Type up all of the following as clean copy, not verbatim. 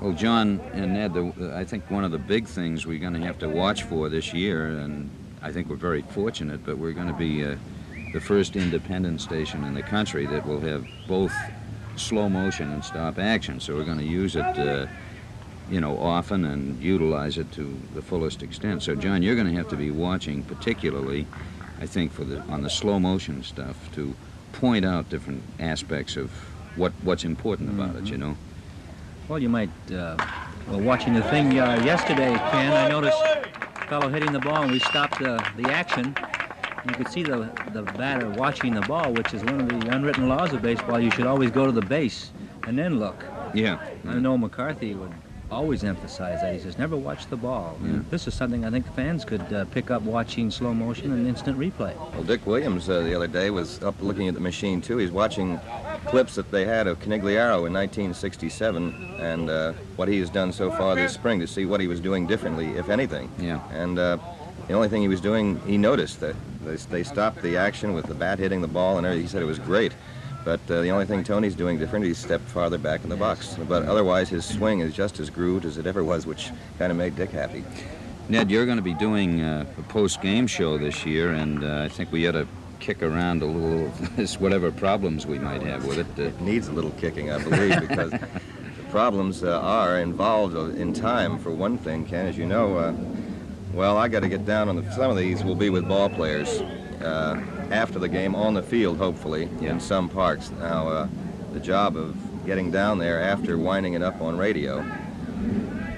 Well, John and Ned, I think one of the big things we're going to have to watch for this year, and I think we're very fortunate, but we're going to be the first independent station in the country that will have both slow motion and stop action. So we're going to use it, often and utilize it to the fullest extent. So, John, you're going to have to be watching particularly, I think, on the slow motion stuff to point out different aspects of what's important about it, Well, you might, watching the thing yesterday, Ken, I noticed a fellow hitting the ball, and we stopped the action. You could see the batter watching the ball, which is one of the unwritten laws of baseball. You should always go to the base and then look. Yeah. I know McCarthy would always emphasize that. He says, never watch the ball. Yeah. This is something I think fans could pick up watching slow motion and instant replay. Well, Dick Williams the other day was up looking at the machine, too. He's watching clips that they had of Conigliaro in 1967 and what he has done so far this spring to see what he was doing differently, if anything. Yeah. And the only thing he was doing, he noticed that they stopped the action with the bat hitting the ball, and he said it was great. But the only thing Tony's doing different, he's stepped farther back in the box. But otherwise, his swing is just as grooved as it ever was, which kind of made Dick happy. Ned, you're going to be doing a post-game show this year, and I think we ought to kick around a little of whatever problems we might have with it. It needs a little kicking, I believe, because the problems are involved in time. For one thing, Ken, as you know, I got to get down on some of these will be with ball players. After the game on the field, hopefully, in some parks. Now, the job of getting down there after winding it up on radio,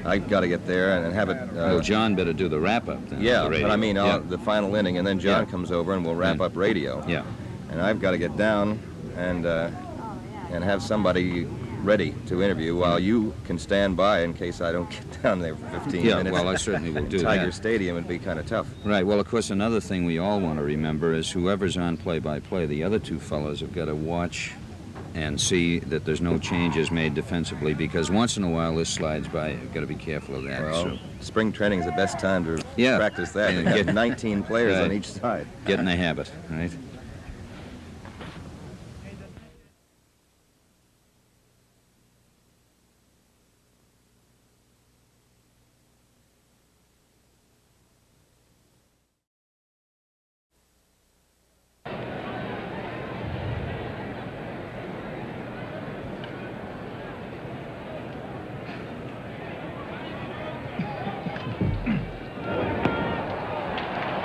I've got to get there and have it... well, John better do the wrap-up then. Yeah, but I mean the final inning, and then John comes over and we'll wrap up radio. Yeah. And I've got to get down and have somebody ready to interview while you can stand by in case I don't get down there for 15 minutes. Yeah, well, I certainly will do that. Tiger Stadium would be kind of tough. Right. Well, of course, another thing we all want to remember is whoever's on play-by-play, the other two fellows have got to watch and see that there's no changes made defensively, because once in a while this slides by. You've got to be careful of that. Well, spring training is the best time to practice that. And get 19 players on each side. Get in the habit, right?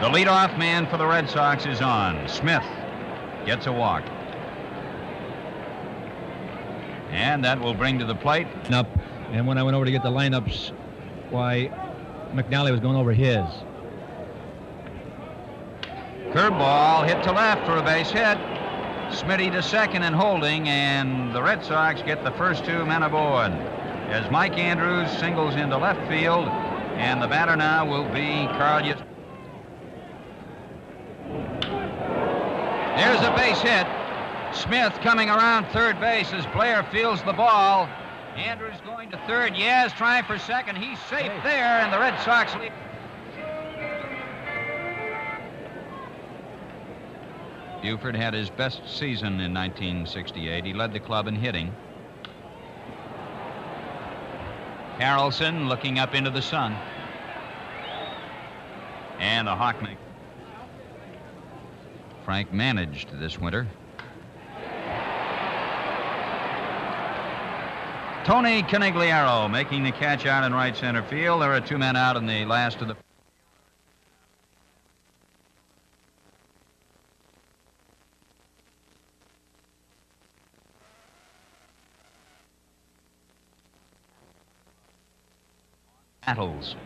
The leadoff man for the Red Sox is on. Smith gets a walk. And that will bring to the plate. And when I went over to get the lineups, why, McNally was going over his. Curveball hit to left for a base hit. Smitty to second and holding, and the Red Sox get the first two men aboard as Mike Andrews singles into left field, and the batter now will be Carl Yastrzemski. There's a base hit. Smith coming around third base as Blair fields the ball. Andrews going to third. Yaz trying for second. He's safe there, and the Red Sox lead. Buford had his best season in 1968. He led the club in hitting. Harrelson looking up into the sun. And the Hawkman. Frank managed this winter. Tony Conigliaro making the catch out in right center field. There are two men out in the last of the... battles.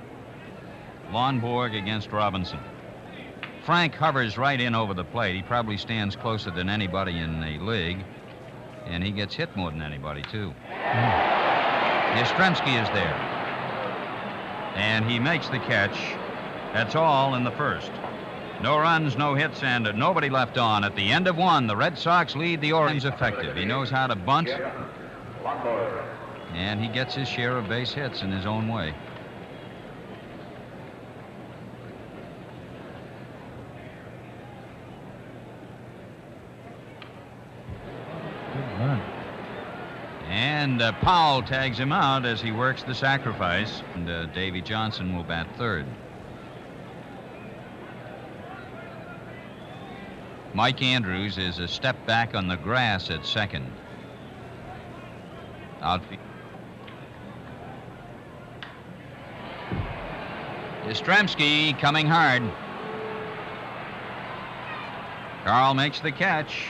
Lonborg against Robinson. Frank hovers right in over the plate. He probably stands closer than anybody in the league, and he gets hit more than anybody, too. Yastrzemski is there, and he makes the catch. That's all in the first. No runs, no hits, and nobody left on. At the end of one, the Red Sox lead the Orioles. Effective. He knows how to bunt, and he gets his share of base hits in his own way. And And Powell tags him out as he works the sacrifice. And Davy Johnson will bat third. Mike Andrews is a step back on the grass at second. Outfield. Yastrzemski coming hard. Carl makes the catch.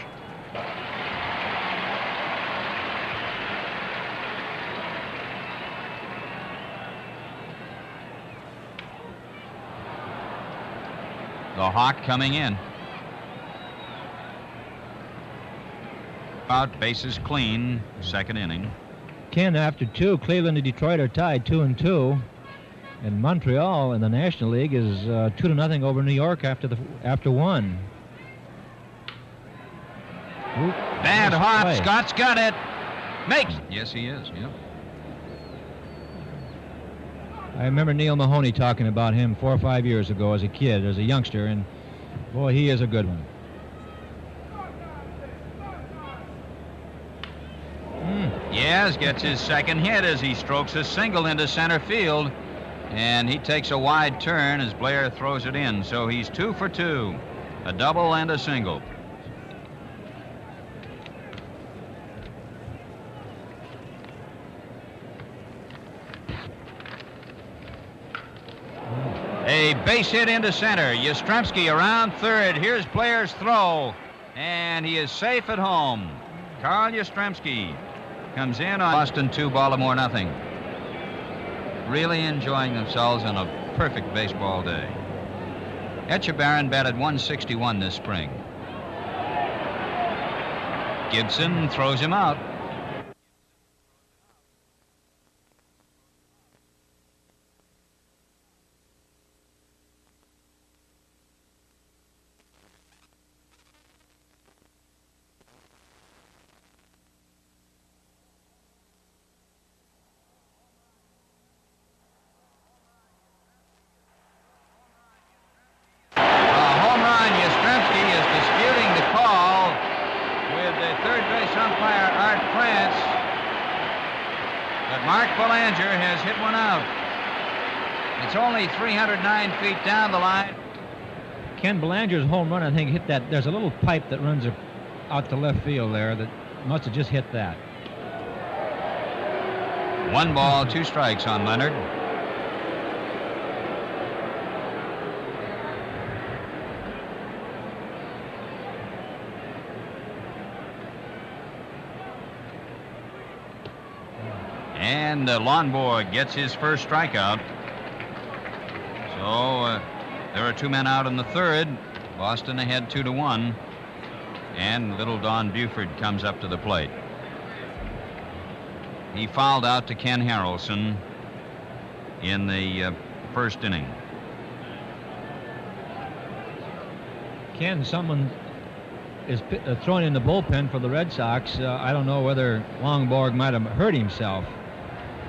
The Hawk coming in. Out, bases clean, second inning. Ken, after two, Cleveland and Detroit are tied 2-2. And Montreal in the National League is 2-0 over New York after one. Oop, Bad nice hop. play. Scott's got it. Makes. Yes, he is. Yep. I remember Neil Mahoney talking about him 4 or 5 years ago as a kid, as a youngster, and boy, he is a good one. Yes, gets his second hit as he strokes a single into center field. And he takes a wide turn as Blair throws it in. So he's 2 for 2. A double and a single. A base hit into center. Yastrzemski around third. Here's Blair's throw. And he is safe at home. Carl Yastrzemski comes in on Boston 2, Baltimore nothing. Really enjoying themselves on a perfect baseball day. Etchebarren batted 161 this spring. Gibson throws him out. Hit one out. It's only 309 feet down the line. Ken Belanger's home run, I think, hit that. There's a little pipe that runs out to left field there that must have just hit that. 1 ball, 2 strikes on Leonard. And Lonborg gets his first strikeout. So there are 2 men out in the third. Boston ahead 2-1. And little Don Buford comes up to the plate. He fouled out to Ken Harrelson in the first inning. Ken, someone is throwing in the bullpen for the Red Sox. I don't know whether Longborg might have hurt himself.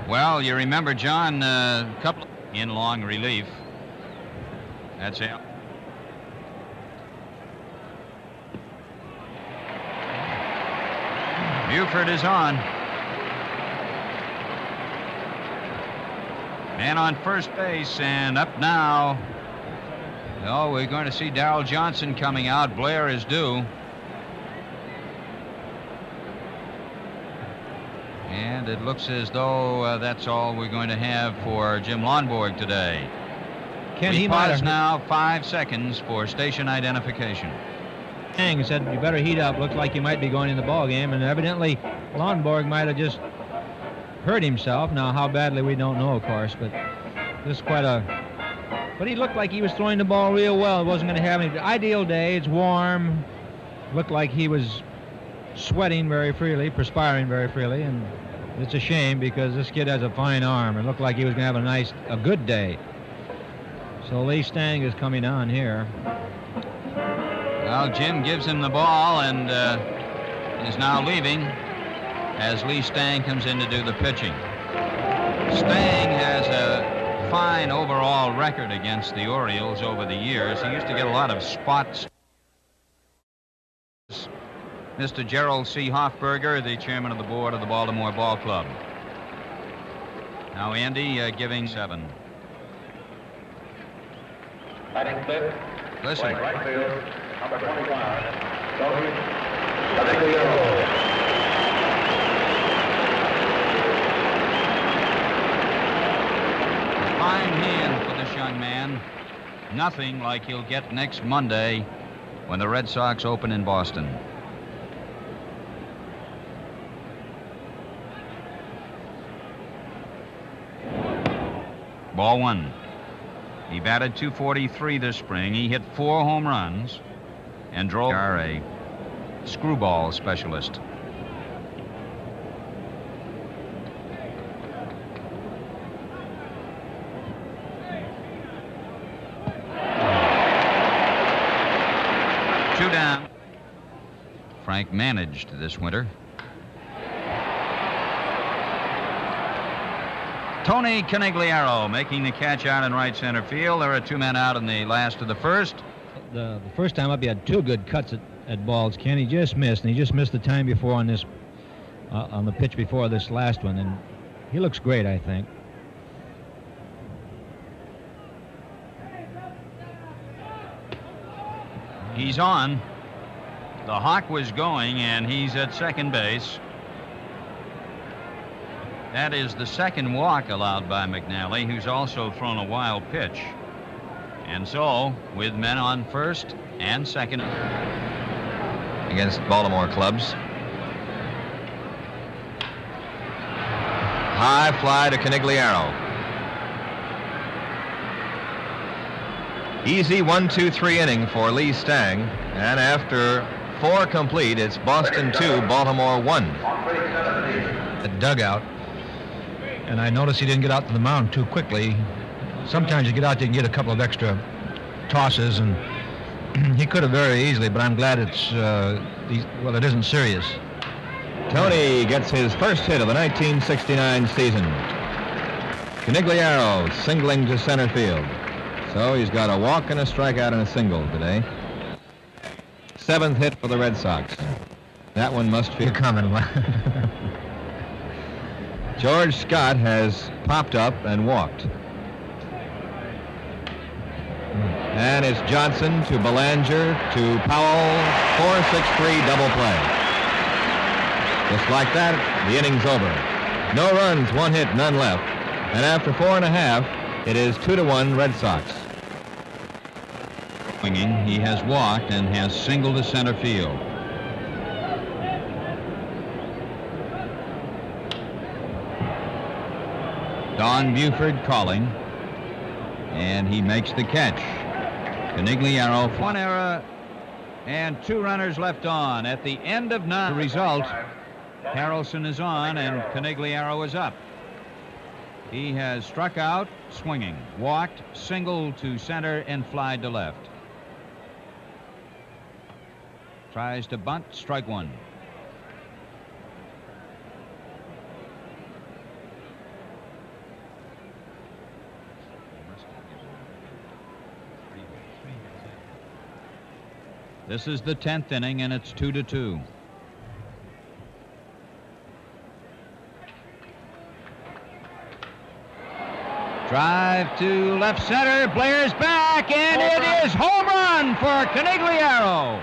Well, you remember, John, a couple in long relief. That's it. Buford is on. Man on first base, and up now. Oh, we're going to see Darrell Johnson coming out. Blair is due. And it looks as though that's all we're going to have for Jim Lonborg today. Ken, we he might pause have now 5 seconds for station identification. Hang said you better heat up. Looks like you might be going in the ball game, and evidently Lonborg might have just hurt himself. Now, how badly we don't know, of course, but this is quite a. But he looked like he was throwing the ball real well. It wasn't going to have any ideal day. It's warm. Looked like he was sweating very freely, perspiring very freely, and it's a shame because this kid has a fine arm. It looked like he was going to have a good day. So Lee Stang is coming on here. Well, Jim gives him the ball and is now leaving as Lee Stang comes in to do the pitching. Stang has a fine overall record against the Orioles over the years. He used to get a lot of spots. Mr. Gerald C. Hoffberger, the chairman of the board of the Baltimore Ball Club. Now Andy giving 7. Batting fifth. Listen. Playing right field, number 25, Tony Conigliaro. Fine hand for this young man. Nothing like he'll get next Monday when the Red Sox open in Boston. Ball 1. He batted .243 this spring. He hit 4 home runs and drove a screwball specialist. Two down. Frank managed this winter. Tony Conigliaro making the catch out in right center field. There are 2 men out in the last of the first. The first time up, he had 2 good cuts at balls. Ken, he just missed, and he just missed the time before on this, on the pitch before this last one, and he looks great, I think. He's on. The Hawk was going, and he's at second base. That is the second walk allowed by McNally, who's also thrown a wild pitch. And so, with men on first and second Against Baltimore clubs. High fly to Conigliaro. Easy 1-2-3 inning for Lee Stang. And after 4 complete, it's Boston 2, Baltimore 1. The dugout. And I noticed he didn't get out to the mound too quickly. Sometimes you get out there and get a couple of extra tosses, and he could have very easily, but I'm glad it isn't serious. Tony gets his first hit of the 1969 season. Conigliaro singling to center field. So he's got a walk and a strikeout and a single today. 7th hit for the Red Sox. That one must be You're coming. George Scott has popped up and walked. And it's Johnson to Belanger to Powell. 4-6-3 double play. Just like that, the inning's over. No runs, 1 hit, none left. And after 4 1/2, it is 2-1 Red Sox. He has walked and has singled to center field. Don Buford calling, and he makes the catch. Conigliaro, 1 error and 2 runners left on. At the end of 9, the result, Harrelson is on and Conigliaro is up. He has struck out, swinging, walked, singled to center, and flied to left. Tries to bunt, strike 1. This is the 10th inning, and it's 2-2. Drive to left center, Blair's back, and it is home run for Conigliaro.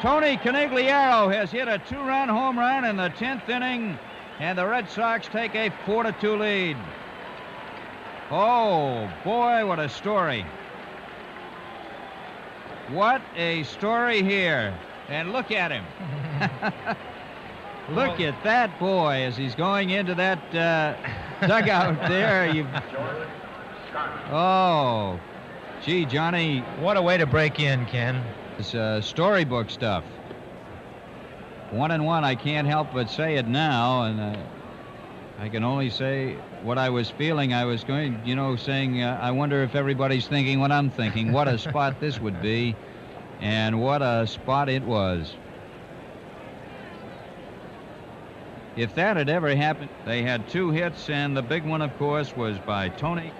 Tony Conigliaro has hit a 2-run home run in the 10th inning, and the Red Sox take a 4-2 lead. Oh, boy, what a story. What a story here. And look at him. Look at that boy as he's going into that dugout there. Oh, gee, Johnny. What a way to break in, Ken. It's storybook stuff. 1-1, I can't help but say it now, and I can only say what I was feeling. I was going, saying, I wonder if everybody's thinking what I'm thinking. What a spot this would be, and what a spot it was. If that had ever happened, they had 2 hits, and the big one, of course, was by Tony.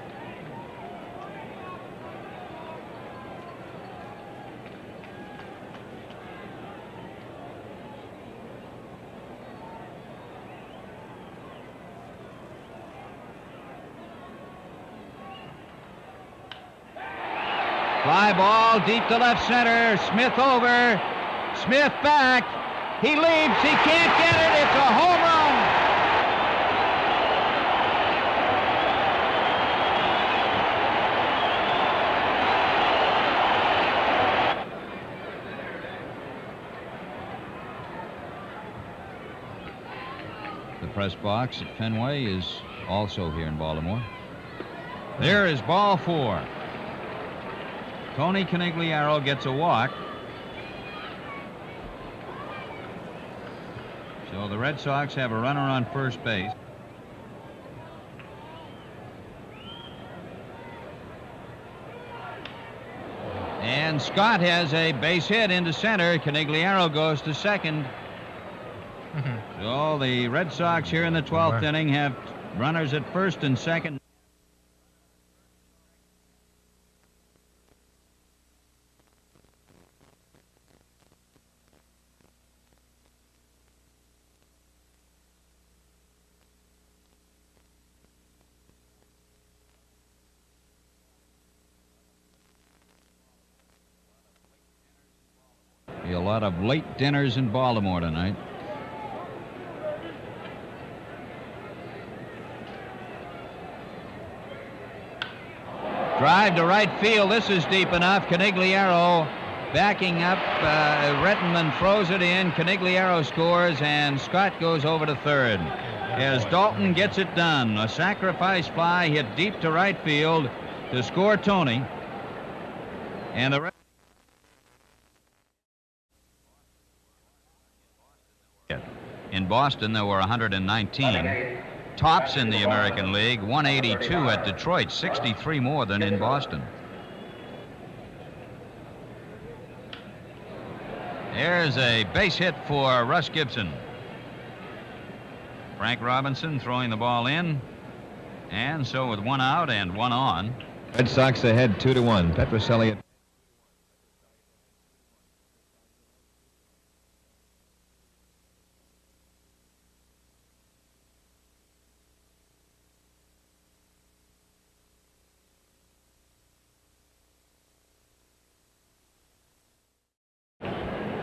Fly ball deep to left center. Smith over. Smith back. He leaps. He can't get it. It's a home run. The press box at Fenway is also here in Baltimore. There is ball 4. Tony Conigliaro gets a walk. So the Red Sox have a runner on first base. And Scott has a base hit into center. Conigliaro goes to second. So the Red Sox here in the 12th inning have runners at first and second. A lot of late dinners in Baltimore tonight. Drive to right field. This is deep enough. Conigliaro backing up. Rettenman throws it in. Conigliaro scores, and Scott goes over to third. As Dalton gets it done. A sacrifice fly hit deep to right field to score Tony. And the in Boston, there were 119. Tops in the American League, 182 at Detroit, 63 more than in Boston. There's a base hit for Russ Gibson. Frank Robinson throwing the ball in, and so with 1 out and 1 on. Red Sox ahead 2-1. Petrocelli.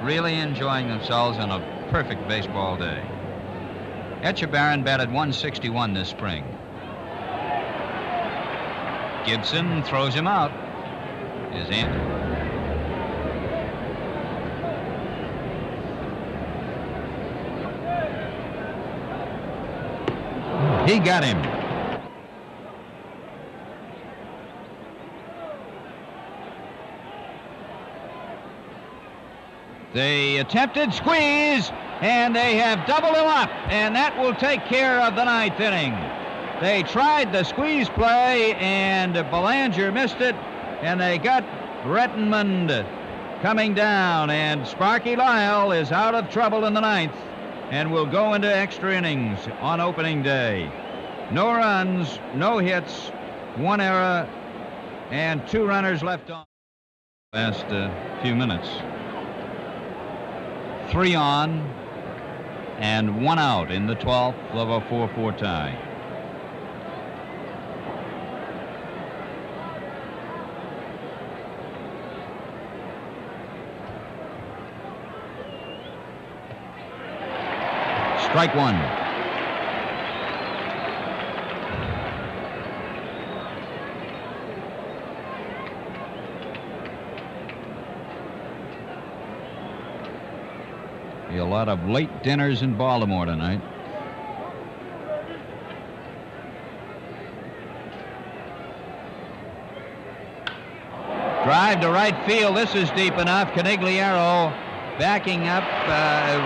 Really enjoying themselves on a perfect baseball day. Etchebarren batted 161 this spring. Gibson throws him out. Is in. He got him. They attempted squeeze, and they have doubled him up, and that will take care of the 9th inning. They tried the squeeze play, and Belanger missed it, and they got Rettenman coming down, and Sparky Lyle is out of trouble in the 9th and will go into extra innings on opening day. No runs, no hits, 1 error, and 2 runners left on. Last few minutes. 3 on and 1 out in the 12th of a 4-4 tie. Strike 1. A lot of late dinners in Baltimore tonight. Drive to right field. This is deep enough. Conigliaro backing up.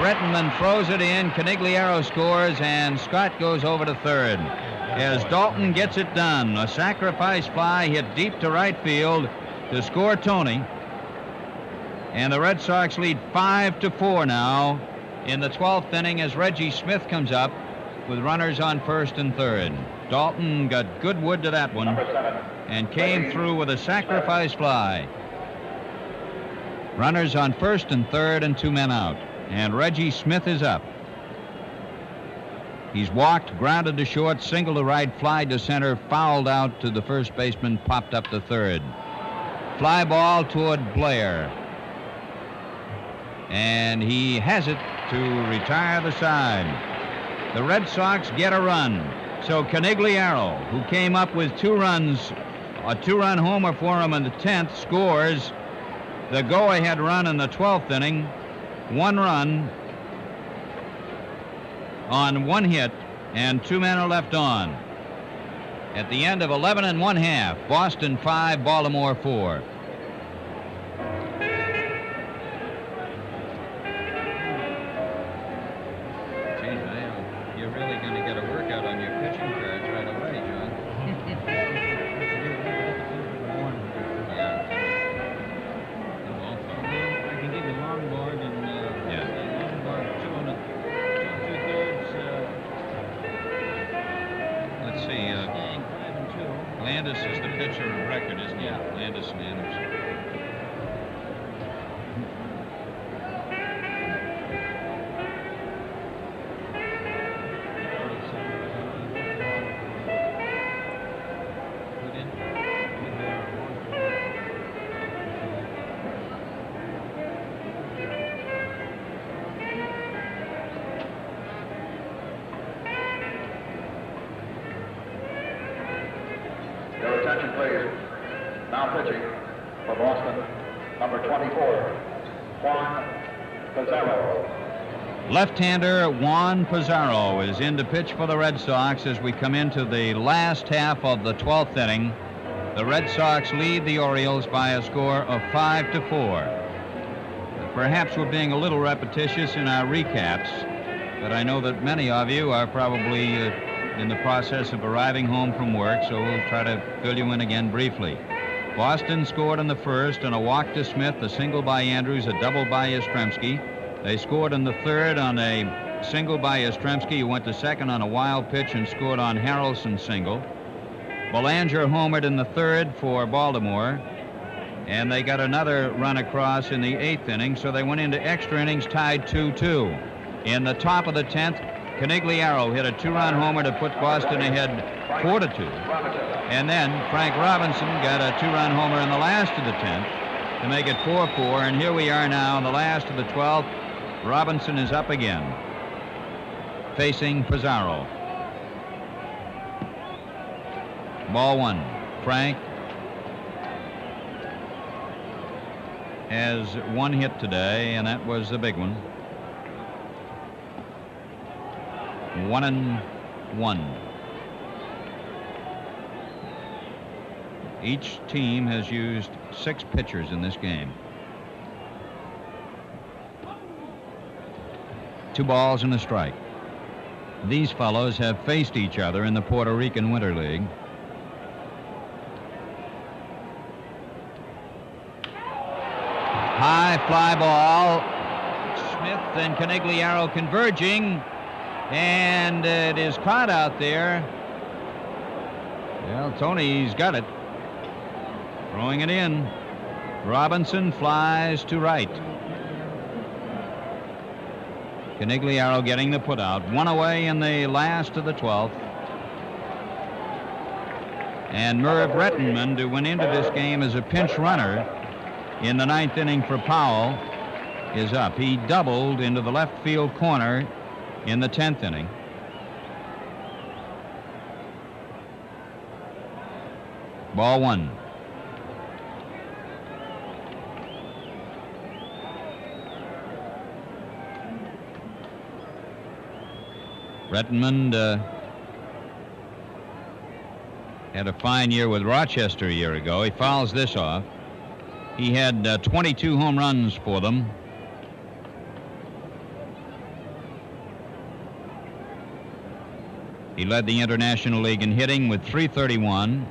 Rettenman throws it in. Conigliaro scores, and Scott goes over to third. As Dalton gets it done. A sacrifice fly hit deep to right field to score Tony. And the Red Sox lead 5-4 now in the 12th inning as Reggie Smith comes up with runners on first and third. Dalton got good wood to that one and came through with a sacrifice fly. Runners on first and third and 2 men out. And Reggie Smith is up. He's walked, grounded to short, single to right, fly to center, fouled out to the first baseman, popped up to third. fly ball toward Blair. And he has it to retire the side. The Red Sox get a run. So Conigliaro, who came up with 2 runs, a 2-run homer for him in the 10th, scores the go-ahead run in the 12th inning. 1 run on 1 hit, and 2 men are left on. At the end of 11 1/2, Boston 5, Baltimore 4. You're really going to get a workout on your pitching cards right away, John. I can give you Longboard and Longboard 2 and 2 2/3. Let's see. Staying 5 and 2. Landis is the pitcher of record, isn't he? Yeah. Landis and Anderson. Your attention, please. Now pitching for Boston, number 24, Juan Pizarro. Left-hander Juan Pizarro is in to pitch for the Red Sox as we come into the last half of the 12th inning. The Red Sox lead the Orioles by a score of 5-4. Perhaps we're being a little repetitious in our recaps, but I know that many of you are probably in the process of arriving home from work, so we'll try to fill you in again briefly. Boston scored in the first on a walk to Smith, a single by Andrews, a double by Yastrzemski. They scored in the third on a single by Yastrzemski, who went to second on a wild pitch and scored on Harrelson's single. Belanger homered in the third for Baltimore, and they got another run across in the 8th inning, so they went into extra innings tied 2-2. In the top of the 10th, Conigliaro hit a 2-run homer to put Boston ahead 4-2. And then Frank Robinson got a 2-run homer in the last of the 10th to make it 4-4. And here we are now in the last of the 12th. Robinson is up again, facing Pizarro. Ball 1. Frank has 1 hit today, and that was the big one. 1-1. Each team has used 6 pitchers in this game. 2 balls and a strike. These fellows have faced each other in the Puerto Rican Winter League. High fly ball. Smith and Conigliaro converging, and it is caught out there. Well, Tony's got it. Throwing it in. Robinson flies to right. Conigliaro getting the putout. 1 away in the last of the 12th. And Merv Rettenmund, who went into this game as a pinch runner in the 9th inning for Powell, is up. He doubled into the left field corner in the 10th inning. Ball 1. Rettenmund had a fine year with Rochester a year ago. He fouls this off. He had 22 home runs for them. He led the International League in hitting with 331,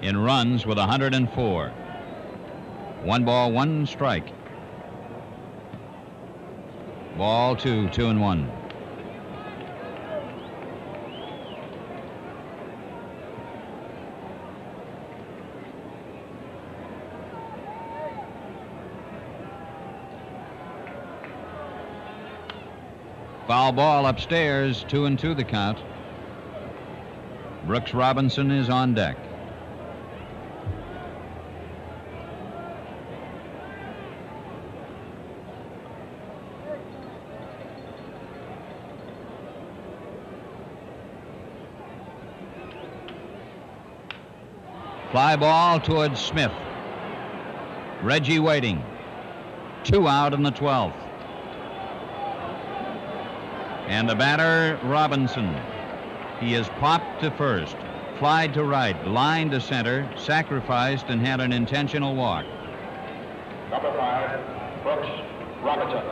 in runs with 104. 1 ball, 1 strike. Ball 2, 2-1. Foul ball upstairs, 2-2 the count. Brooks Robinson is on deck. Fly ball towards Smith. Reggie waiting. 2 out in the 12th. And the batter, Robinson. He is popped to first, flied to right, lined to center, sacrificed, and had an intentional walk. Number 5, Brooks Robinson.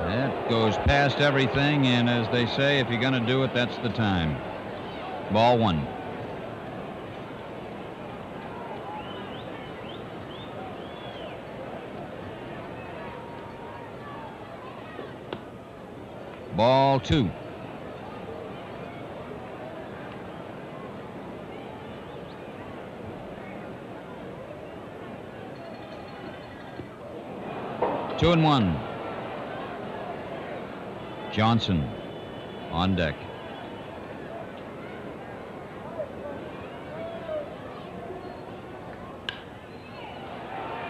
That goes past everything, and as they say, if you're going to do it, that's the time. Ball 1. Ball 2. Two and 1. Johnson on deck.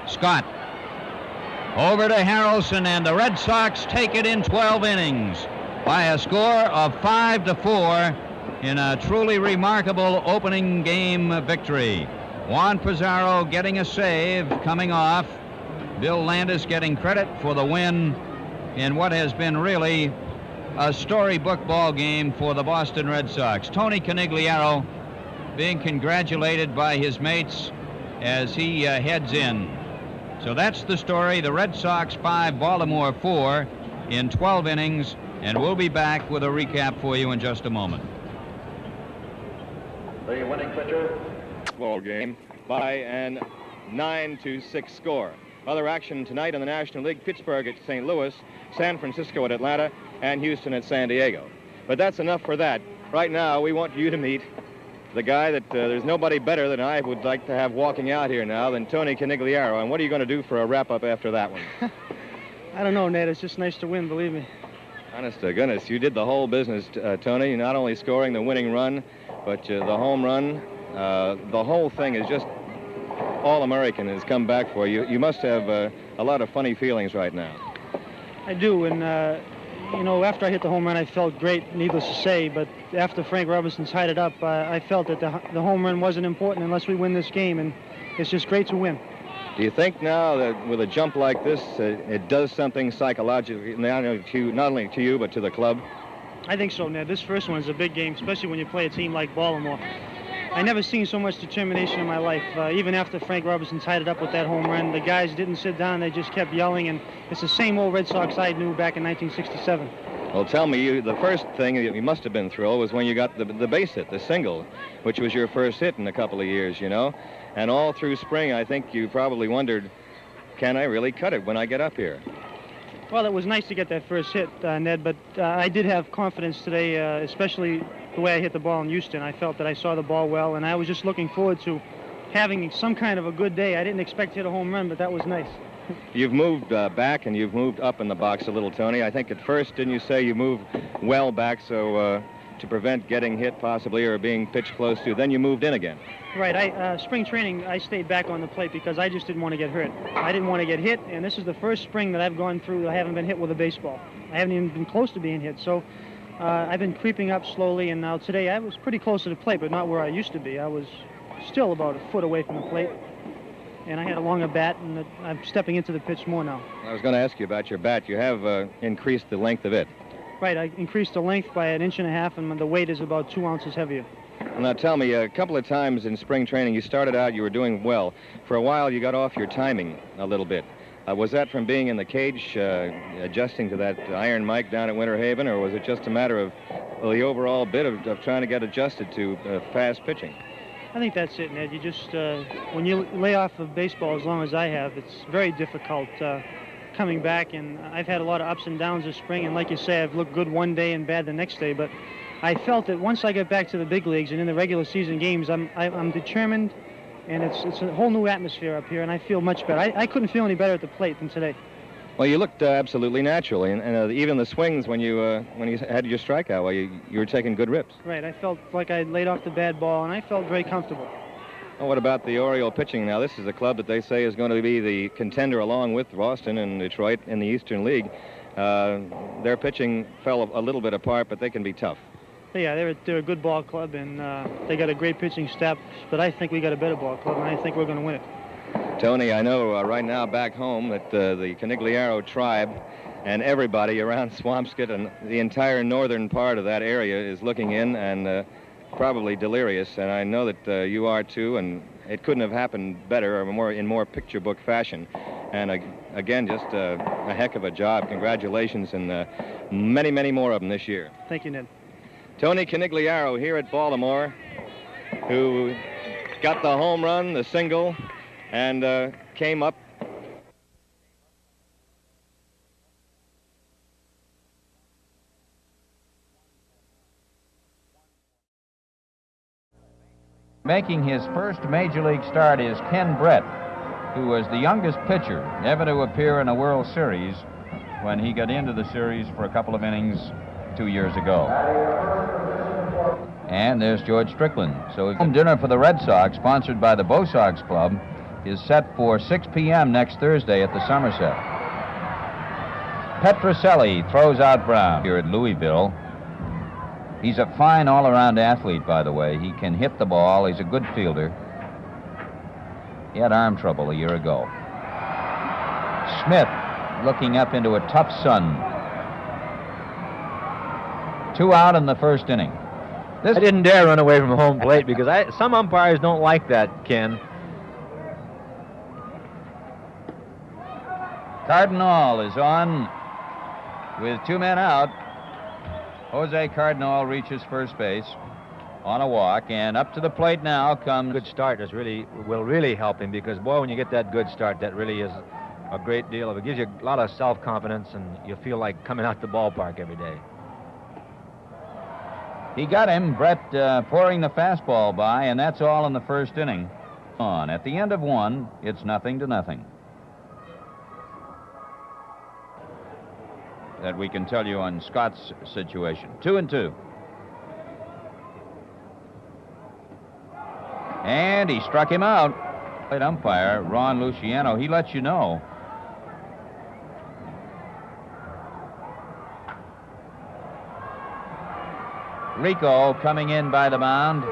Scott over to Harrelson, and the Red Sox take it in 12 innings by a score of 5-4 in a truly remarkable opening game victory. Juan Pizarro getting a save coming off. Bill Landis getting credit for the win in what has been really a storybook ball game for the Boston Red Sox. Tony Conigliaro being congratulated by his mates as he heads in. So that's the story. The Red Sox 5, Baltimore 4 in 12 innings, and we'll be back with a recap for you in just a moment. The winning pitcher. Ball game by an 9-6 score. Other action tonight in the National League: Pittsburgh at St. Louis, San Francisco at Atlanta, and Houston at San Diego. But that's enough for that. Right now, we want you to meet the guy that there's nobody better than I would like to have walking out here now than Tony Conigliaro. And what are you going to do for a wrap-up after that one? I don't know, Ned. It's just nice to win, believe me. Honest to goodness, you did the whole business, Tony, not only scoring the winning run, but the home run. The whole thing is just all-American has come back for you. You must have a lot of funny feelings right now. I do, and, you know, after I hit the home run, I felt great, needless to say, but after Frank Robinson tied it up, I felt that the home run wasn't important unless we win this game, and it's just great to win. Do you think now that with a jump like this, it does something psychologically, not only to you, but to the club? I think so, Ned. This first one is a big game, especially when you play a team like Baltimore. I never seen so much determination in my life. Even after Frank Robinson tied it up with that home run, the guys didn't sit down. They just kept yelling, and it's the same old Red Sox I knew back in 1967. Well, tell me, the first thing you must have been thrilled was when you got the base hit, the single, which was your first hit in a couple of years, you know. And all through spring, I think you probably wondered, can I really cut it when I get up here? Well, it was nice to get that first hit, Ned, but I did have confidence today, especially the way I hit the ball in Houston. I felt that I saw the ball well, and I was just looking forward to having some kind of a good day. I didn't expect to hit a home run, but that was nice. You've moved back and you've moved up in the box a little, Tony. I think at first, didn't you say you moved well back so to prevent getting hit possibly or being pitched close to? Then you moved in again. Right. Spring training, I stayed back on the plate because I just didn't want to get hurt. I didn't want to get hit, and this is the first spring that I've gone through I haven't been hit with a baseball. I haven't even been close to being hit. So I've been creeping up slowly, and now today I was pretty close to the plate, but not where I used to be. I was still about a foot away from the plate, and I had a longer bat, and I'm stepping into the pitch more now. I was going to ask you about your bat. You have increased the length of it. Right, I increased the length by 1.5 inches, and the weight is about 2 ounces heavier. Now tell me, a couple of times in spring training, you started out, you were doing well. For a while, you got off your timing a little bit. Was that from being in the cage, adjusting to that iron mic down at Winter Haven, or was it just a matter of the overall bit of trying to get adjusted to fast pitching? I think that's it, Ned. You just, when you lay off of baseball as long as I have, it's very difficult coming back, and I've had a lot of ups and downs this spring, and like you say, I've looked good one day and bad the next day, but I felt that once I get back to the big leagues and in the regular season games, I'm determined, and it's a whole new atmosphere up here, and I feel much better. I couldn't feel any better at the plate than today. Well, you looked absolutely natural, and even the swings when you had your strikeout, well, you were taking good rips. Right, I felt like I laid off the bad ball, and I felt very comfortable. Well, what about the Oriole pitching now? This is a club that they say is going to be the contender along with Boston and Detroit in the Eastern League. Their pitching fell a little bit apart, but they can be tough. Yeah, they're a good ball club, and they got a great pitching staff, but I think we got a better ball club, and I think we're going to win it. Tony, I know right now back home that the Conigliaro tribe and everybody around Swampscott and the entire northern part of that area is looking in and probably delirious, and I know that you are too, and it couldn't have happened better or in more picture book fashion. And again, just a heck of a job. Congratulations, and many, many more of them this year. Thank you, Ned. Tony Conigliaro here at Baltimore, who got the home run, the single, and came up. Making his first Major League start is Ken Brett, who was the youngest pitcher ever to appear in a World Series when he got into the series for a couple of innings 2 years ago. And there's George Strickland. So home dinner for the Red Sox, sponsored by the Bo Sox Club, is set for 6 p.m. next Thursday at the Somerset. Petrocelli throws out Brown here at Louisville. He's a fine all-around athlete, by the way. He can hit the ball. He's a good fielder. He had arm trouble a year ago. Smith looking up into a tough sun. 2 out in the first inning. I didn't dare run away from home plate because some umpires don't like that, Ken. Cardinal is on with 2 men out. Jose Cardinal reaches first base on a walk, and up to the plate now comes... Good start will really help him because, boy, when you get that good start, that really is a great deal of it. Gives you a lot of self-confidence, and you feel like coming out to the ballpark every day. He got him, Brett pouring the fastball by, and that's all in the first inning. At the end of 1, it's 0-0. That we can tell you on Scott's situation. 2-2. And he struck him out. Plate umpire, Ron Luciano, he lets you know. Rico coming in by the mound.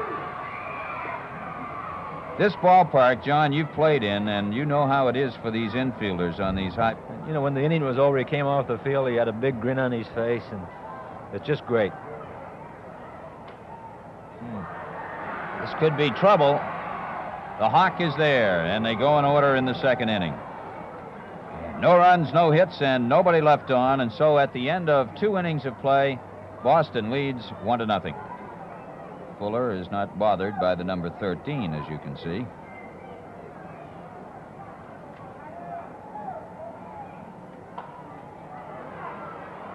This ballpark, John, you've played in, and you know how it is for these infielders on these high... You know, when the inning was over, he came off the field, he had a big grin on his face, and it's just great. This could be trouble. The hawk is there, and they go in order in the second inning. No runs, no hits, and nobody left on, and so at the end of 2 innings of play, Boston leads 1-0. Fuller is not bothered by the number 13, as you can see.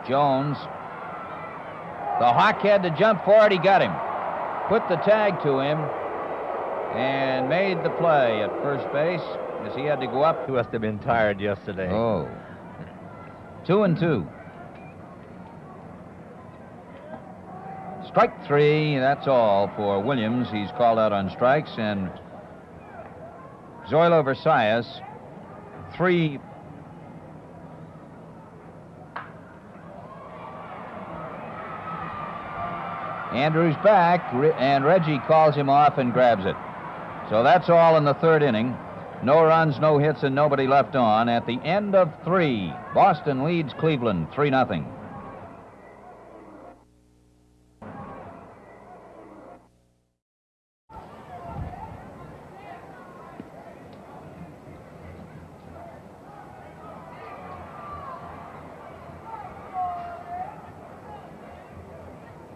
Jones. The hawk had to jump for it. He got him. Put the tag to him and made the play at first base as he had to go up. He must have been tired yesterday. Oh. 2-2. Strike 3, that's all for Williams. He's called out on strikes, and Zoilo Versailles, 3. Andrews back, and Reggie calls him off and grabs it. So that's all in the third inning. No runs, no hits, and nobody left on. At the end of 3, Boston leads Cleveland 3-0.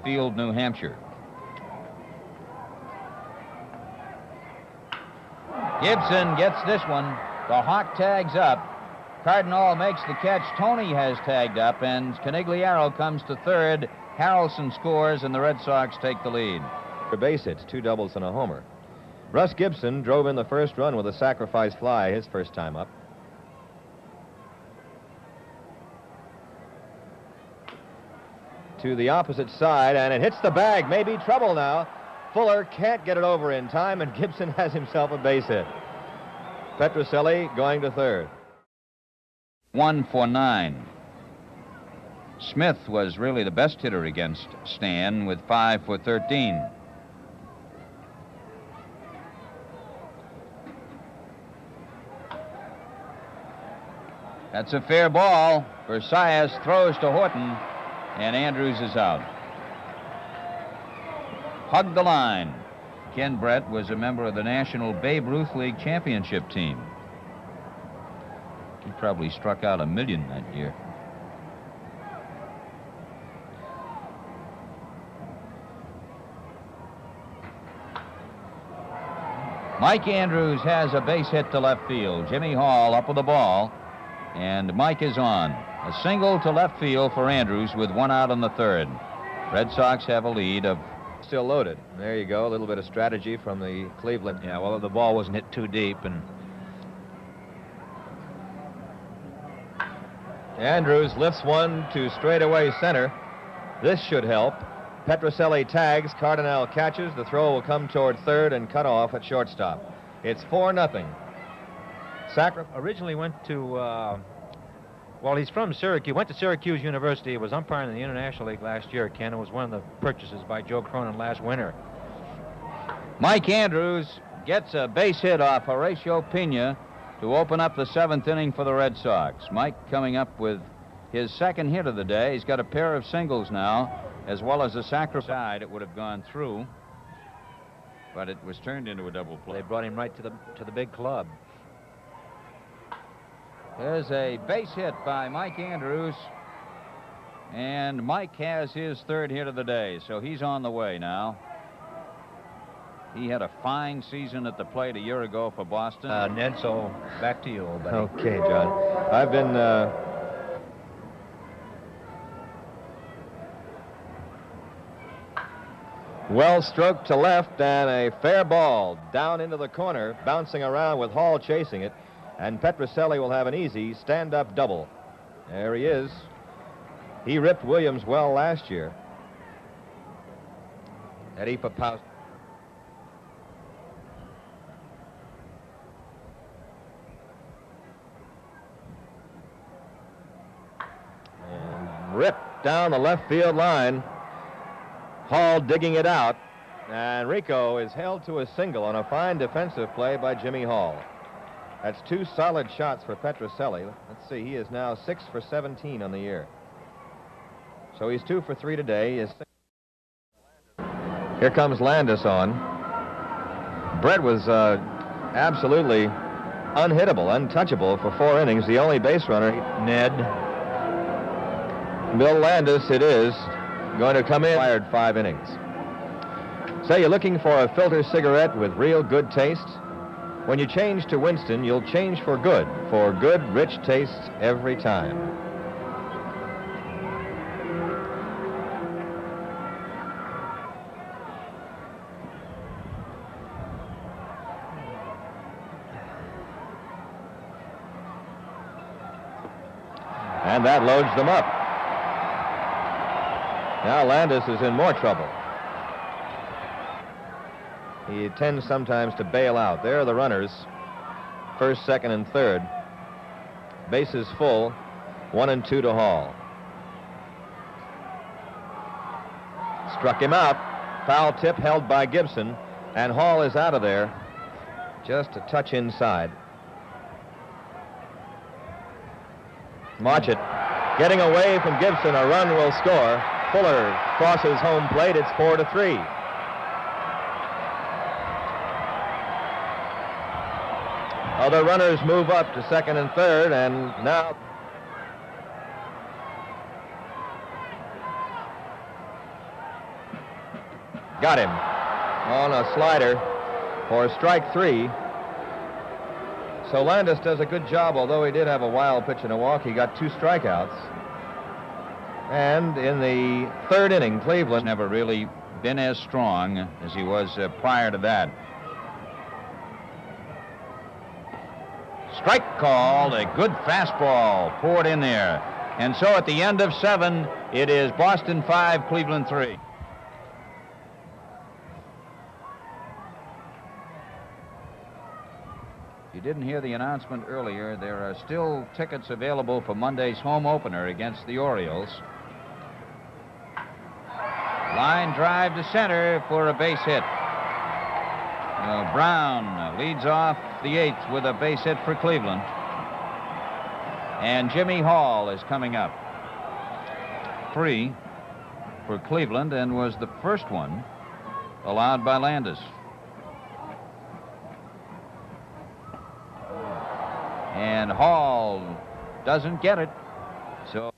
Field, New Hampshire. Gibson gets this one. The hawk tags up. Cardinal makes the catch. Tony has tagged up, and Conigliaro comes to third. Harrelson scores, and the Red Sox take the lead. For base hits, 2 doubles and a homer. Russ Gibson drove in the first run with a sacrifice fly his first time up. To the opposite side, and it hits the bag. Maybe trouble now. Fuller can't get it over in time, and Gibson has himself a base hit. Petrocelli going to third. 1 for 9. Smith was really the best hitter against Stan with 5 for 13. That's a fair ball. Versailles throws to Horton, and Andrews is out. Hug the line. Ken Brett was a member of the National Babe Ruth League Championship team. He probably struck out 1 million that year. Mike Andrews has a base hit to left field. Jimmy Hall up with the ball, and Mike is on. A single to left field for Andrews with 1 out in the third. Red Sox have a lead of... Still loaded. There you go. A little bit of strategy from the Cleveland. Yeah, well, the ball wasn't hit too deep, and Andrews lifts one to straightaway center. This should help. Petrocelli tags. Cardinal catches. The throw will come toward third and cut off at shortstop. It's 4-0. originally went to, well, he's from Syracuse. Went to Syracuse University. He was umpiring in the International League last year, Ken. It was one of the purchases by Joe Cronin last winter. Mike Andrews gets a base hit off Horatio Pena to open up the 7th inning for the Red Sox. Mike coming up with his second hit of the day. He's got a pair of singles now, as well as a sacrifice. It would have gone through, but it was turned into a double play. They brought him right to the big club. There's a base hit by Mike Andrews, and Mike has his third hit of the day, so he's on the way now. He had a fine season at the plate a year ago for Boston. Ned, so back to you, old buddy. Okay, John. I've been well stroked to left, and a fair ball down into the corner, bouncing around with Hall chasing it. And Petrocelli will have an easy stand-up double. There he is. He ripped Williams well last year. Eddie Papowski. And ripped down the left field line. Hall digging it out. And Rico is held to a single on a fine defensive play by Jimmy Hall. That's 2 solid shots for Petrocelli. Let's see, he is now 6 for 17 on the year. So he's 2 for 3 today. Here comes Landis on. Brett was absolutely unhittable, untouchable for 4 innings. The only base runner, Ned. Bill Landis, it is, going to come in. Fired 5 innings. Say you're looking for a filter cigarette with real good taste? When you change to Winston, you'll change for good rich tastes every time. And that loads them up. Now Landis is in more trouble. He tends sometimes to bail out. There are the runners, first, second, and third. Bases full, 1 and 2 to Hall. Struck him out. Foul tip held by Gibson, and Hall is out of there, just a touch inside. Watch it. Getting away from Gibson, a run will score. Fuller crosses home plate. It's 4-3. Other runners move up to second and third, and now got him on a slider for strike 3. So Landis does a good job, although he did have a wild pitch and a walk. He got 2 strikeouts. And in the 3rd inning, Cleveland never really been as strong as he was prior to that. Strike called, a good fastball poured in there. And so at the end of 7, it is Boston 5, Cleveland 3. you didn't hear the announcement earlier, there are still tickets available for Monday's home opener against the Orioles. Line drive to center for a base hit. Brown leads off the 8th with a base hit for Cleveland. And Jimmy Hall is coming up. 3 for Cleveland, and was the first one allowed by Landis. And Hall doesn't get it, so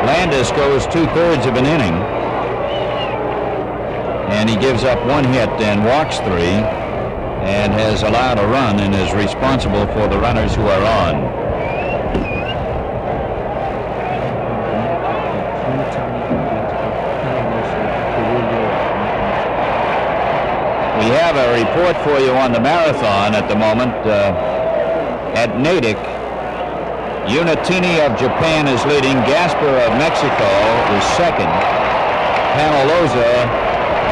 Landis goes 2/3 of an inning, and he gives up 1 hit and walks 3, and has allowed a run and is responsible for the runners who are on. We have a report for you on the marathon at the moment. At Natick, Unitini of Japan is leading. Gasper of Mexico is second. Panaloza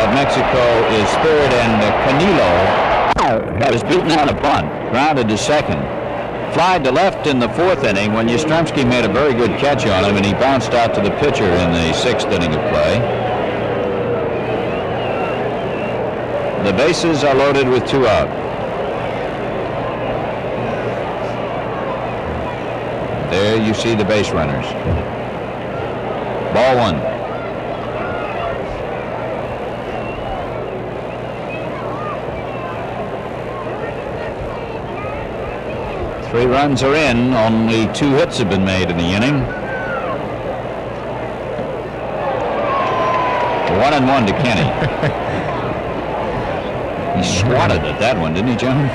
of Mexico is third, and Canilo was beaten on a bunt, grounded to second. Flied to left in the 4th inning when Yastrzemski made a very good catch on him, and he bounced out to the pitcher in the 6th inning of play. The bases are loaded with 2 out. There you see the base runners. Ball 1. Three runs are in. Only 2 hits have been made in the inning. 1-1 to Kenny. He swatted at that one, didn't he, John?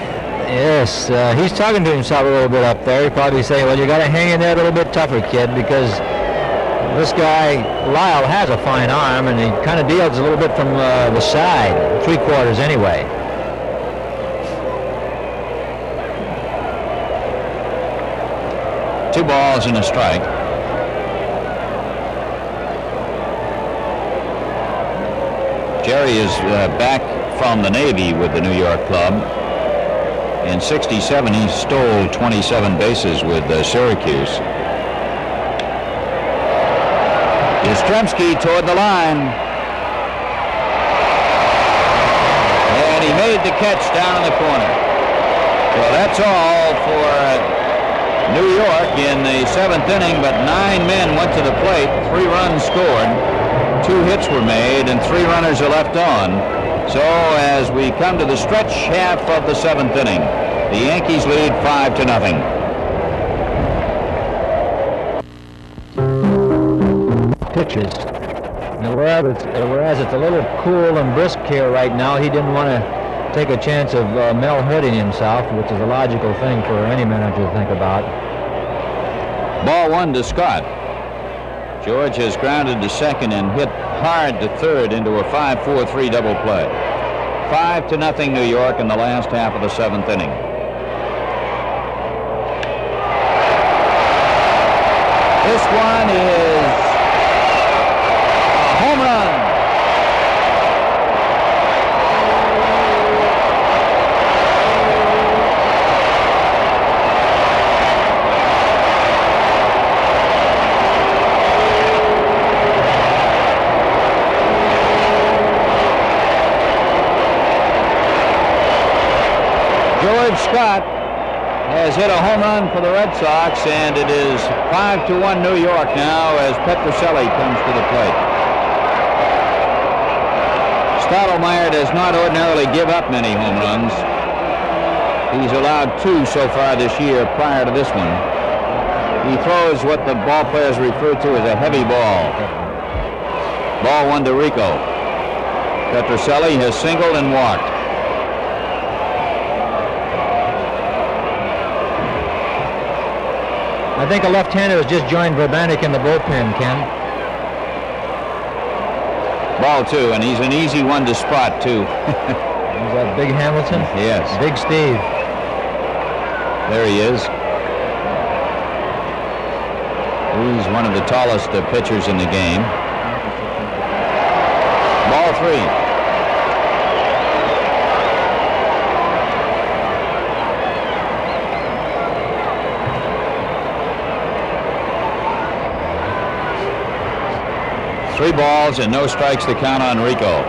Yes, he's talking to himself a little bit up there. He's probably saying, well, you got to hang in there a little bit tougher, kid, because this guy, Lyle, has a fine arm, and he kind of deals a little bit from the side, 3/4 anyway. Two balls and a strike. Jerry is back from the Navy with the New York club. In '67, he stole 27 bases with Syracuse. Yastrzemski toward the line. And he made the catch down in the corner. Well, that's all for New York in the 7th inning, but 9 men went to the plate, 3 runs scored, 2 hits were made, and 3 runners are left on. So as we come to the stretch half of the 7th inning, the Yankees lead 5-0. Pitches. Now, whereas it's a little cool and brisk here right now, he didn't want to take a chance of Mel hurting himself, which is a logical thing for any manager to think about. Ball 1 to Scott. George has grounded to second and hit hard to third into a 5-4-3 double play. 5-0 New York in the last half of the 7th inning. This one is a home run. Scott has hit a home run for the Red Sox, and it is 5-1 New York now as Petrocelli comes to the plate. Stottlemyre does not ordinarily give up many home runs. He's allowed 2 so far this year prior to this one. He throws what the ball players refer to as a heavy ball. Ball 1 to Rico. Petrocelli has singled and walked. I think a left-hander has just joined Verbanek in the bullpen, Ken. Ball 2, and he's an easy one to spot, too. Is that Big Hamilton? Yes. Big Steve. There he is. He's one of the tallest pitchers in the game. Ball 3. Three balls and no strikes to count on Rico.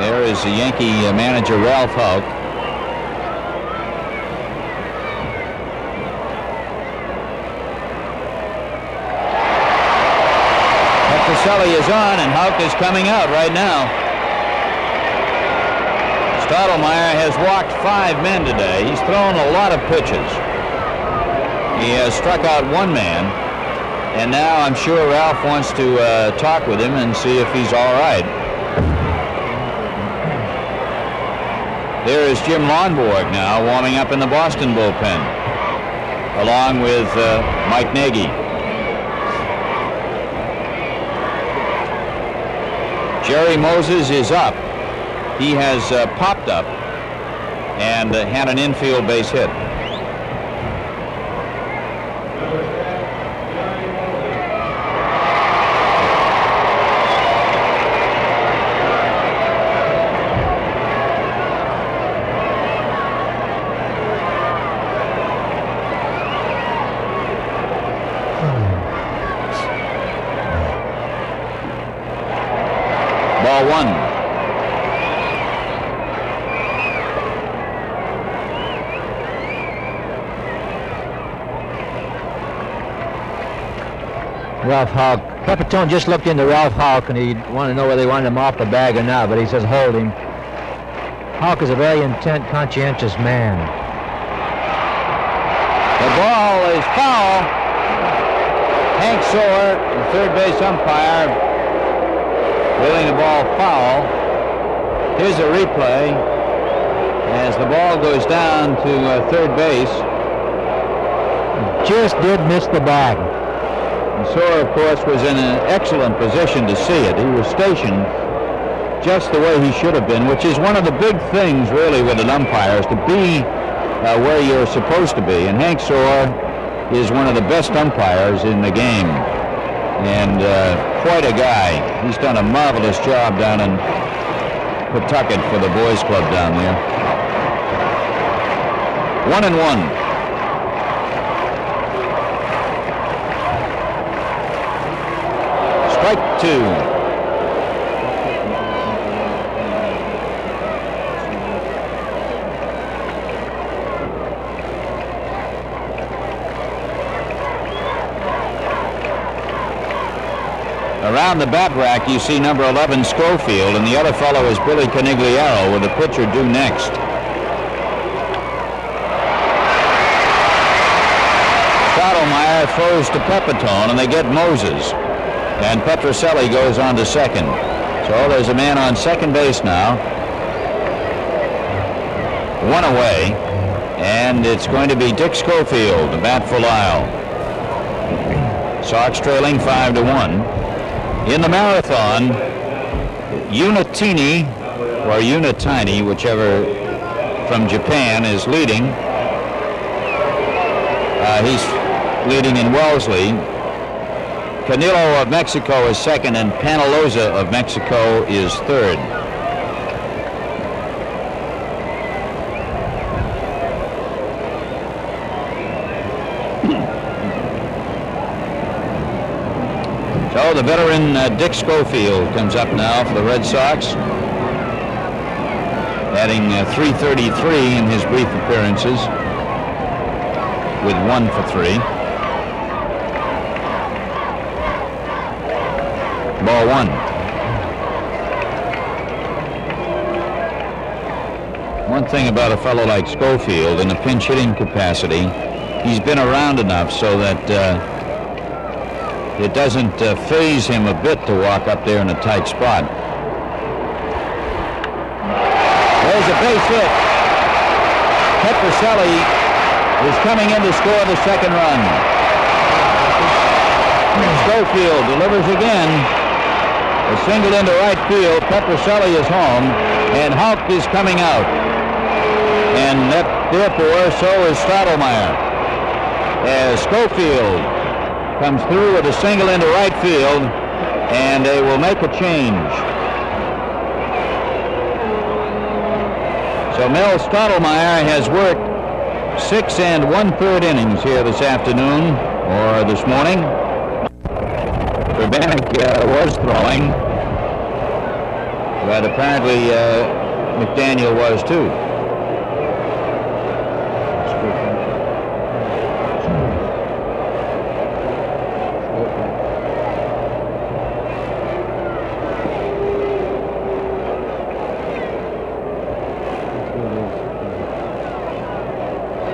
There is the Yankee manager, Ralph Houk. Petrocelli is on, and Houk is coming out right now. Stottlemyre has walked 5 men today. He's thrown a lot of pitches. He has struck out 1 man. And now I'm sure Ralph wants to talk with him and see if he's all right. There is Jim Lonborg now warming up in the Boston bullpen, along with Mike Nagy. Jerry Moses is up. He has popped up and had an infield base hit. Ball 1. Ralph Houk. Pepitone just looked into Ralph Houk, and he wanted to know whether they wanted him off the bag or not, but he says hold him. Houk is a very intent, conscientious man. The ball is foul. Hank Soar, the third base umpire, wheeling the ball foul. Here's a replay as the ball goes down to third base. Just did miss the bag. And Soar, of course, was in an excellent position to see it. He was stationed just the way he should have been, which is one of the big things, really, with an umpire, is to be where you're supposed to be. And Hank Soar is one of the best umpires in the game. And quite a guy. He's done a marvelous job down in Pawtucket for the boys club down there. 1-1. Strike 2. Around the bat rack, you see number 11, Schofield, and the other fellow is Billy Conigliaro, with the pitcher due next. Stottlemyre throws to Pepitone, and they get Moses. And Petrocelli goes on to second. So there's a man on second base now. 1 away, and it's going to be Dick Schofield, the bat for Lyle. Sox trailing 5-1. In the marathon, Unitini, or Unitini, whichever, from Japan, is leading. He's leading in Wellesley. Canelo of Mexico is second, and Panaloza of Mexico is third. So the veteran Dick Schofield comes up now for the Red Sox. batting .333 in his brief appearances, with 1 for 3. Ball 1. One thing about a fellow like Schofield in a pinch hitting capacity, he's been around enough so that it doesn't faze him a bit to walk up there in a tight spot. There's a base hit. Petroselli is coming in to score the second run. Schofield delivers again. A single into right field. Petroselli is home, and Houck is coming out. And therefore, so is Stottlemyre. As Schofield comes through with a single into right field, and they will make a change. So Mel Stottlemyre has worked 6 1/3 innings here this afternoon, or this morning. Urbanek was throwing, but apparently McDaniel was too.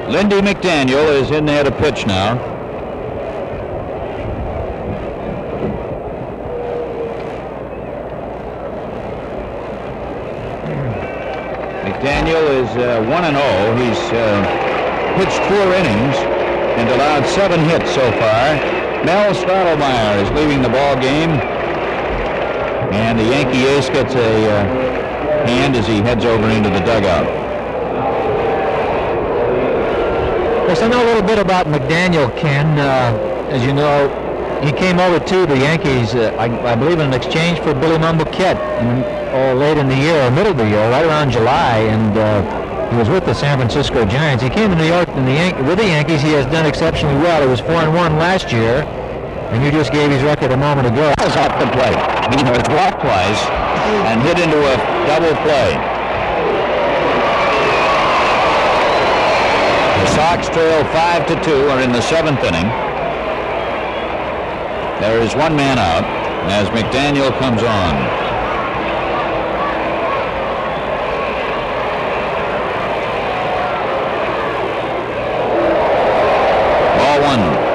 Lindy McDaniel is in there to pitch now. McDaniel is 1-0. He's pitched 4 innings and allowed 7 hits so far. Mel Stottlemyre is leaving the ball game, and the Yankee ace gets a hand as he heads over into the dugout. Yes, I know a little bit about McDaniel, Ken. As you know, he came over to the Yankees, I believe, in exchange for Billy Mumbuquette late in the year, or middle of the year, right around July, and he was with the San Francisco Giants. He came to New York with the Yankees. He has done exceptionally well. He was 4-1 last year, and you just gave his record a moment ago. That was off the plate. He was blocked twice and hit into a double play. The Sox trail 5-2, are in the 7th inning. There is one man out as McDaniel comes on. Ball 1.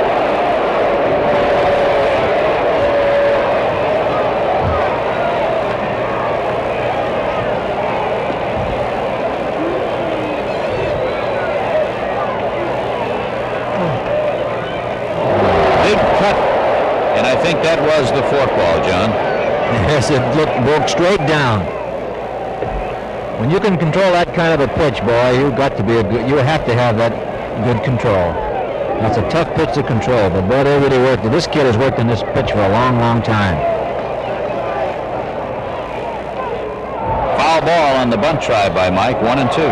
I think that was the forkball, John. Yes, it broke straight down. When you can control that kind of a pitch, boy, you have to have that good control. That's a tough pitch to control, but boy, they really worked. This kid has worked on this pitch for a long, long time. Foul ball on the bunt try by Mike, 1-2.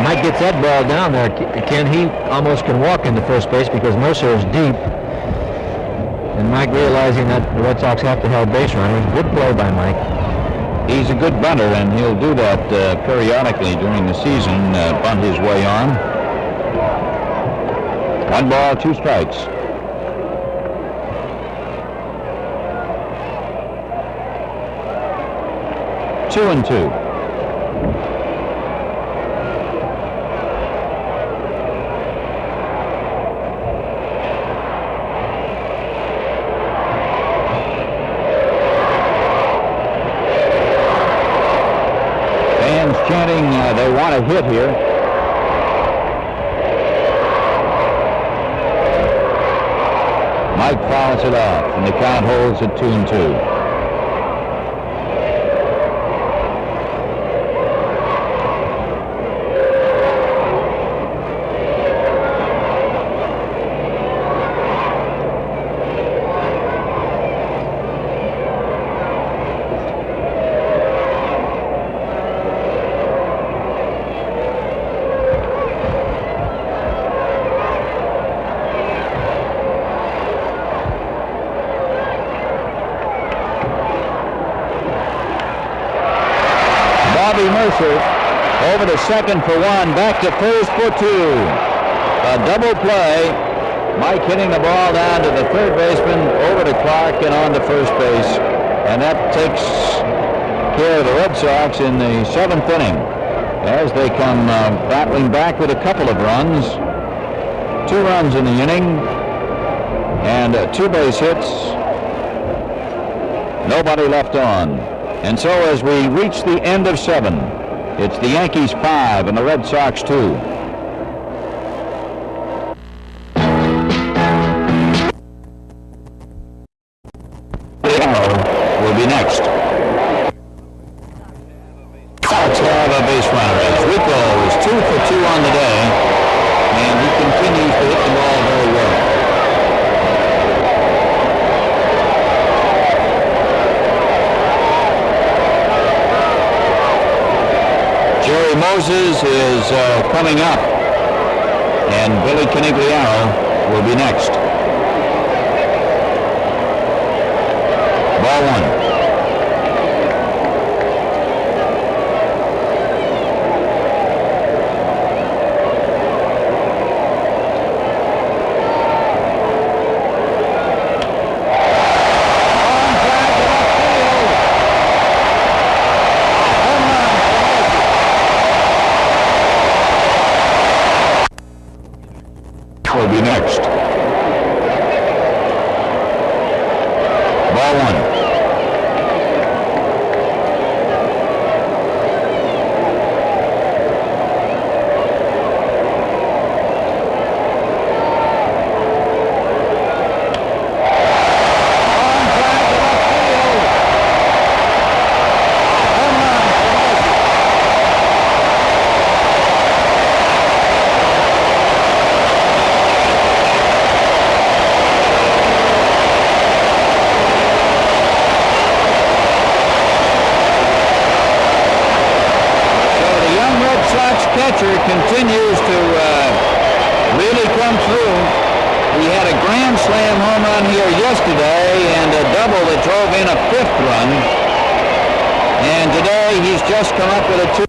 Mike gets that ball down there, Ken. He almost can walk into first base because Mercer is deep. And Mike, realizing that the Red Sox have to have base runners, good play by Mike. He's a good bunter, and he'll do that periodically during the season, bunt his way on. 1 ball, 2 strikes. Two and two. Chanting they want a hit here. Mike fouls it off, and the count holds at 2-2. Bobby Mercer over to second for one, back to first for two. A double play. Mike hitting the ball down to the third baseman, over to Clark, and on to first base. And that takes care of the Red Sox in the seventh inning as they come battling back with a couple of runs. 2 runs in the inning and 2 base hits. Nobody left on. And so as we reach the end of 7, it's the Yankees 5 and the Red Sox 2. Will be next. Sox have a base runner as Rico is 2 for 2 on the day, and he continues to hit the ball very well. Jerry Moses is coming up, and Billy Conigliaro will be next. Ball 1. Will be next. Ball 1. Catcher continues to really come through. He had a grand slam home run here yesterday and a double that drove in a 5th run. And today he's just come up with a 2.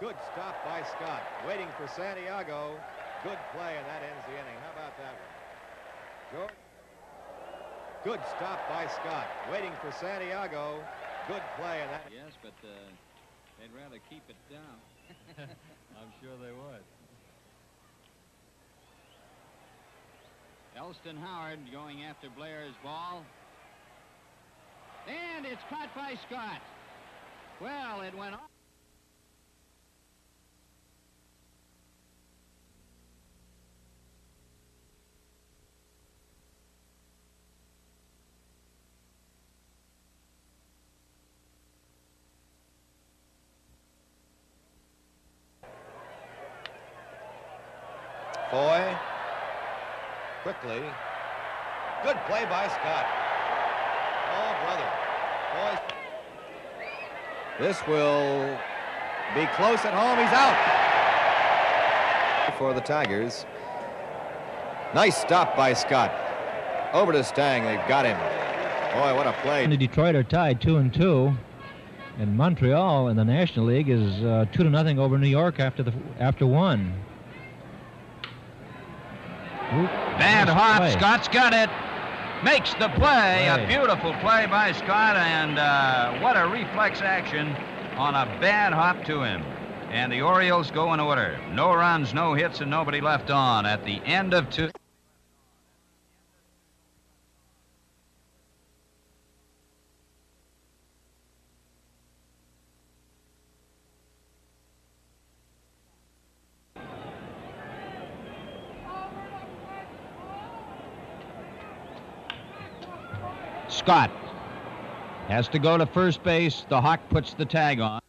Good stop by Scott, waiting for Santiago. Good play, and that ends the inning. How about that one? George? Good stop by Scott, waiting for Santiago. Good play, and that... Yes, but they'd rather keep it down. I'm sure they would. Elston Howard going after Blair's ball. It's caught by Scott. Well, it went off. Foy. Quickly. Good play by Scott. Oh, brother. Boy. This will be close at home. He's out. For the Tigers. Nice stop by Scott. Over to Stang. They've got him. Boy, what a play. The Detroit are tied 2-2. And Montreal in the National League is 2-0 over New York after one. Bad Nice hop. play. Scott's got it. Makes the play. A beautiful play by Scott, and what a reflex action on a bad hop to him. And the Orioles go in order. No runs, no hits, and nobody left on at the end of 2. Scott has to go to first base. The Hawk puts the tag on.